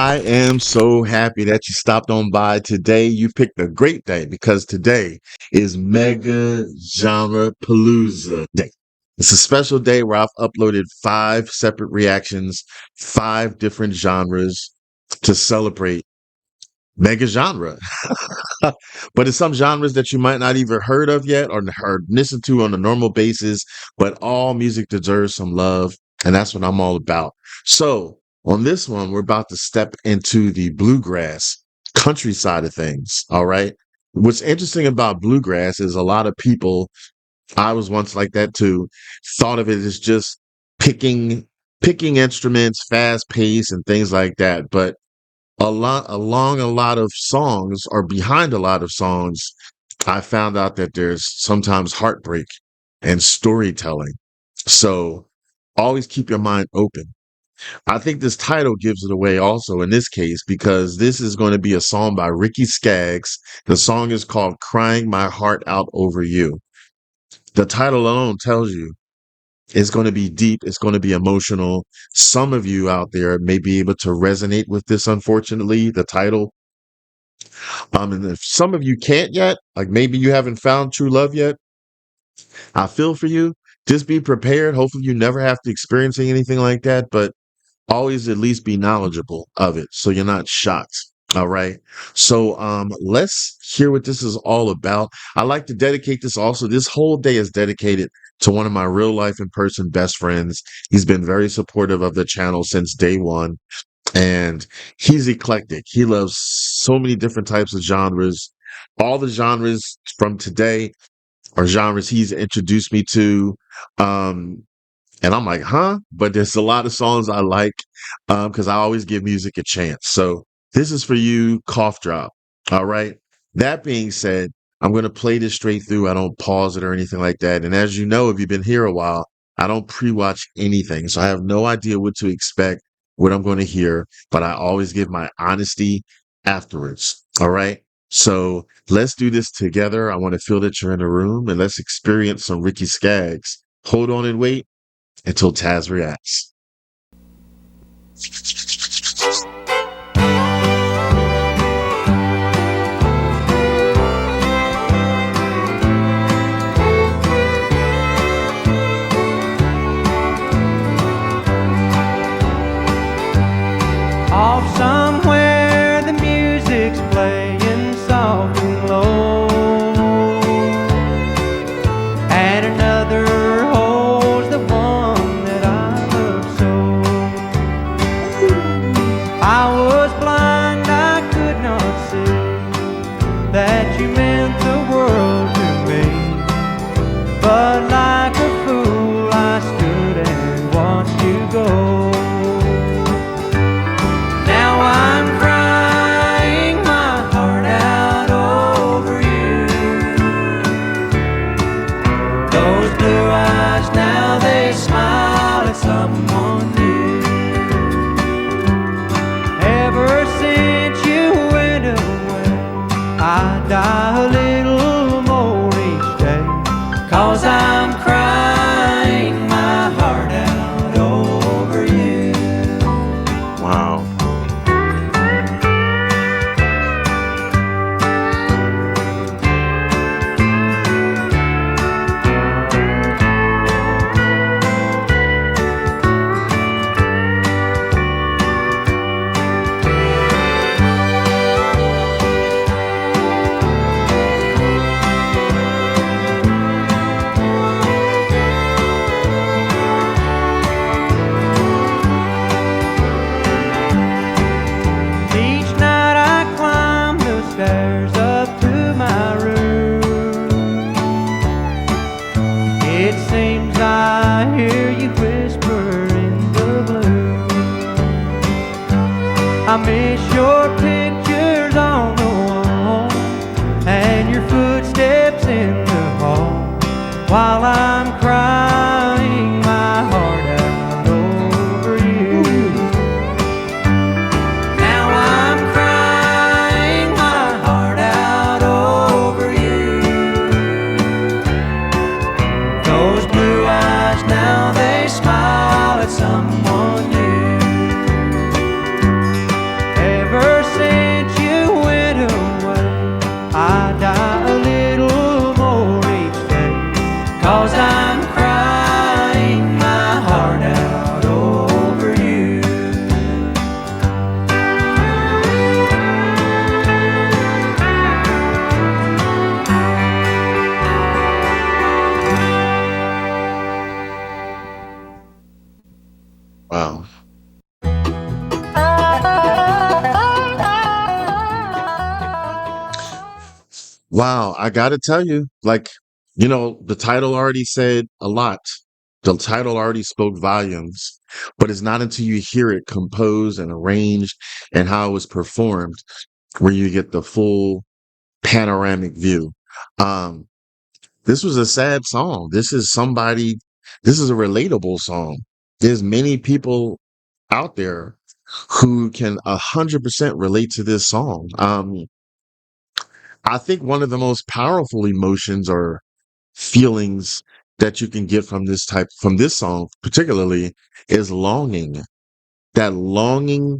I am so happy that you stopped on by today. You picked a great day because today is Mega Genre Palooza Day. It's a special day where I've uploaded 5 separate reactions, 5 different genres to celebrate mega genre. But it's some genres that you might not even heard of yet or heard listened to on a normal basis, but all music deserves some love, and that's what I'm all about. So on this one, we're about to step into the bluegrass country side of things. All right. What's interesting about bluegrass is a lot of people, I was once like that too, thought of it as just picking instruments, fast pace and things like that. But along a lot of songs or behind a lot of songs, I found out that there's sometimes heartbreak and storytelling. So always keep your mind open. I think this title gives it away also in this case because this is going to be a song by Skaggs. The song is called Crying My Heart Out Over You. The title alone tells you it's going to be deep. It's going to be emotional. Some of you out there may be able to resonate with this, unfortunately, the title. And if some of you can't yet, like maybe you haven't found true love yet, I feel for you. Just be prepared. Hopefully you never have to experience anything like that, but always at least be knowledgeable of it so you're not shocked. All right. So let's hear what this is all about. I like to dedicate this also. This whole day is dedicated to one of my real life in person best friends. He's been very supportive of the channel since day one. And he's eclectic. He loves so many different types of genres. All the genres from today are genres he's introduced me to. And I'm like, huh? But there's a lot of songs I like because I always give music a chance. So this is for you, Cough Drop. All right. That being said, I'm going to play this straight through. I don't pause it or anything like that. And as you know, if you've been here a while, I don't pre-watch anything. So I have no idea what to expect, what I'm going to hear, but I always give my honesty afterwards. All right. So let's do this together. I want to feel that you're in the room and let's experience some Skaggs. Hold on and wait until Tazzz reacts. Off somewhere the music's playing soft and low, and another holds the one that I love so. I was blind, I could not see that you meant the world to me, but like a fool I stood and watched you go. Someone new. Ever since you went away, I die a little more each day, 'cause I'm crying my heart out over you. Wow. Wow, I gotta tell you, like, the title already said a lot. The title already spoke volumes, but it's not until you hear it composed and arranged and how it was performed where you get the full panoramic view. Um, this was a sad song. This is a relatable song. There's many people out there who can 100% relate to this song. I think one of the most powerful emotions or feelings that you can get from this song, particularly, is longing. That longing,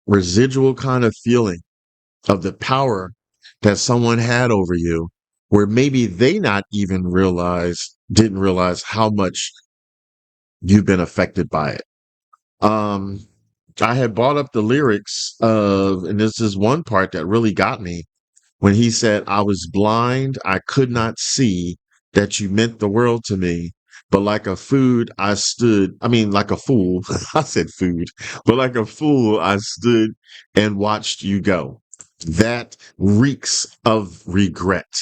residual kind of feeling of the power that someone had over you, where maybe they not even didn't realize how much you've been affected by it. Um, I had brought up the lyrics and this is one part that really got me when he said, I was blind, I could not see that you meant the world to me. But like a fool, I said food, but like a fool, I stood and watched you go. That reeks of regret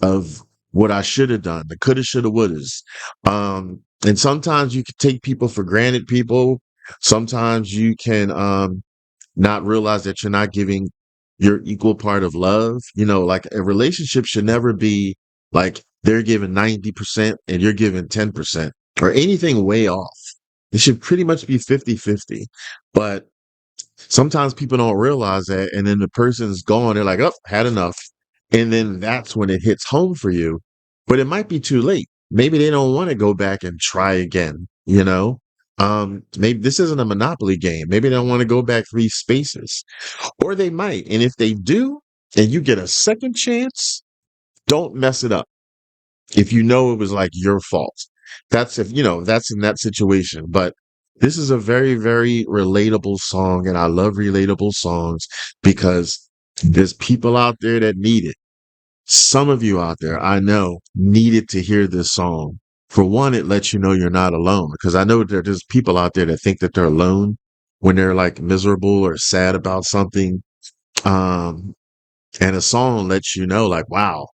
of what I should have done, the coulda, shoulda, wouldas. And sometimes you can take people for granted, people. Sometimes you can, not realize that you're not giving your equal part of love. Like a relationship should never be like they're giving 90% and you're giving 10% or anything way off. It should pretty much be 50-50. But sometimes people don't realize that. And then the person's gone. They're like, oh, had enough. And then that's when it hits home for you. But it might be too late. Maybe they don't want to go back and try again. Maybe this isn't a Monopoly game. Maybe they don't want to go back 3 spaces. Or they might. And if they do, and you get a second chance, don't mess it up. If you know it was like your fault. That's in that situation. But this is a very, very relatable song. And I love relatable songs because there's people out there that need it. Some of you out there, I know, needed to hear this song. For one, it lets you know you're not alone because I know there's people out there that think that they're alone when they're like miserable or sad about something. Um, and a song lets you know, like, wow,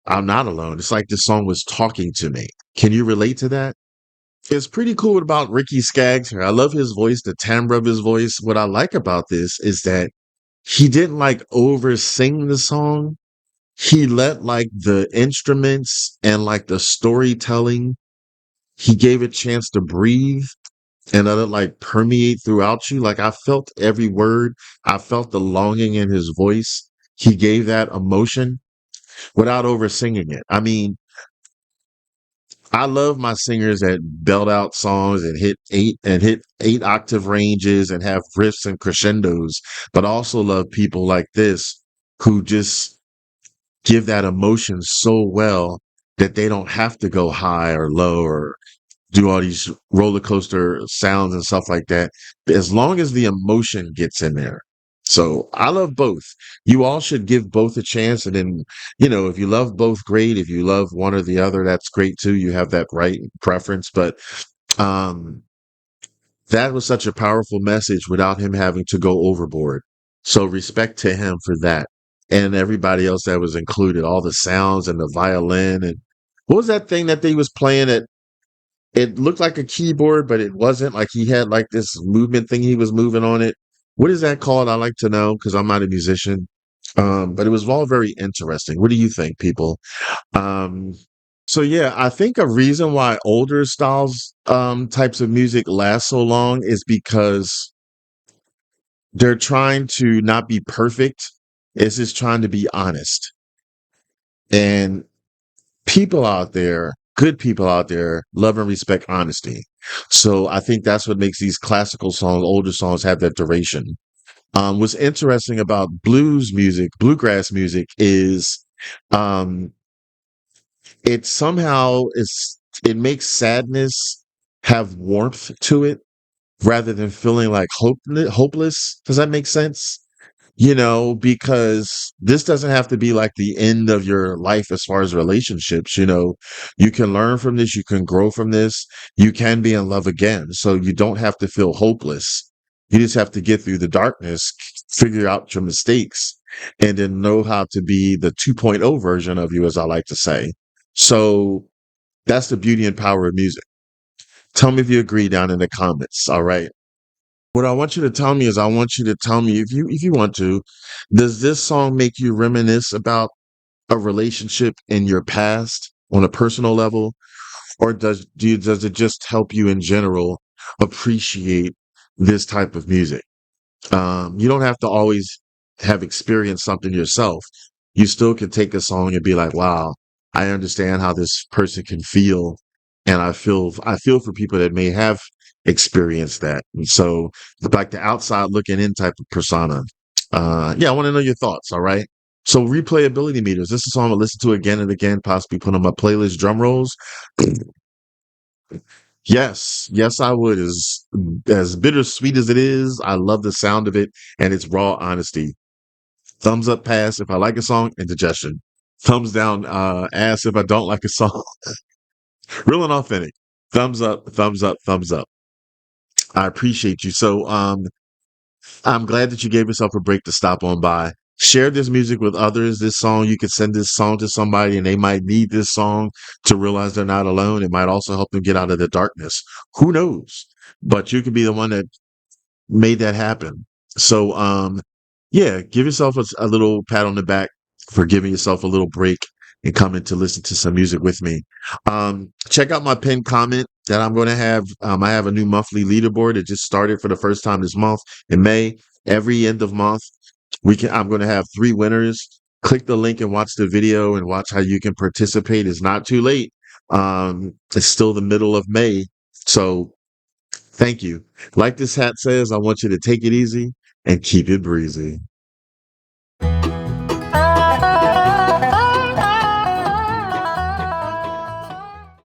I'm not alone. It's like this song was talking to me. Can you relate to that? It's pretty cool about Ricky Skaggs here. I love his voice, the timbre of his voice. What I like about this is that he didn't like over sing the song. He let like the instruments and like the storytelling, he gave it a chance to breathe and let it like permeate throughout you. Like I felt every word. I felt the longing in his voice. He gave that emotion without over singing it. I mean, I love my singers that belt out songs and hit 8 octave ranges and have riffs and crescendos, but I also love people like this who just give that emotion so well that they don't have to go high or low or do all these roller coaster sounds and stuff like that, as long as the emotion gets in there. So I love both. You all should give both a chance. And then, if you love both, great. If you love one or the other, that's great too. You have that right preference. But um, that was such a powerful message without him having to go overboard. So respect to him for that. And everybody else that was included, all the sounds and the violin. And what was that thing that they was playing at? It looked like a keyboard, but it wasn't. Like he had like this movement thing he was moving on it. What is that called? I like to know because I'm not a musician. But it was all very interesting. What do you think, people? Um, so yeah, I think a reason why older styles, types of music last so long is because they're trying to not be perfect. It's just trying to be honest. And people out there, good people out there, love and respect honesty. So I think that's what makes these classical songs, older songs, have that duration. What's interesting about bluegrass music is, um, it makes sadness have warmth to it rather than feeling like hopeless. Does that make sense? Because this doesn't have to be like the end of your life as far as relationships. You can learn from this, you can grow from this, you can be in love again. So you don't have to feel hopeless. You just have to get through the darkness, figure out your mistakes, and then know how to be the 2.0 version of you, as I like to say. So that's the beauty and power of music. Tell me if you agree down in the comments. All right. What I want you to tell me is I want you to tell me if you want to, does this song make you reminisce about a relationship in your past on a personal level? Or does it just help you in general appreciate this type of music? You don't have to always have experienced something yourself. You still can take a song and be like, wow, I understand how this person can feel. And I feel for people that may have experienced that. And so like the outside looking in type of persona. Yeah, I want to know your thoughts. All right. So replayability meters. This is a song I listen to again and again, possibly put on my playlist drum rolls. Yes, yes, I would. As bittersweet as it is, I love the sound of it and its raw honesty. Thumbs up, pass if I like a song, indigestion. Thumbs down, ass if I don't like a song. Real and authentic. Thumbs up, thumbs up, thumbs up. I appreciate you. So, I'm glad that you gave yourself a break to stop on by. Share this music with others. This song, you could send this song to somebody and they might need this song to realize they're not alone. It might also help them get out of the darkness. Who knows? But you could be the one that made that happen. So, yeah, give yourself a little pat on the back for giving yourself a little break and coming to listen to some music with me. Check out my pinned comment that I'm going to have. I have a new monthly leaderboard. It just started for the first time this month in May. Every end of month, I'm going to have 3 winners. Click the link and watch the video and watch how you can participate. It's not too late. It's still the middle of May. So thank you. Like this hat says, I want you to take it easy and keep it breezy.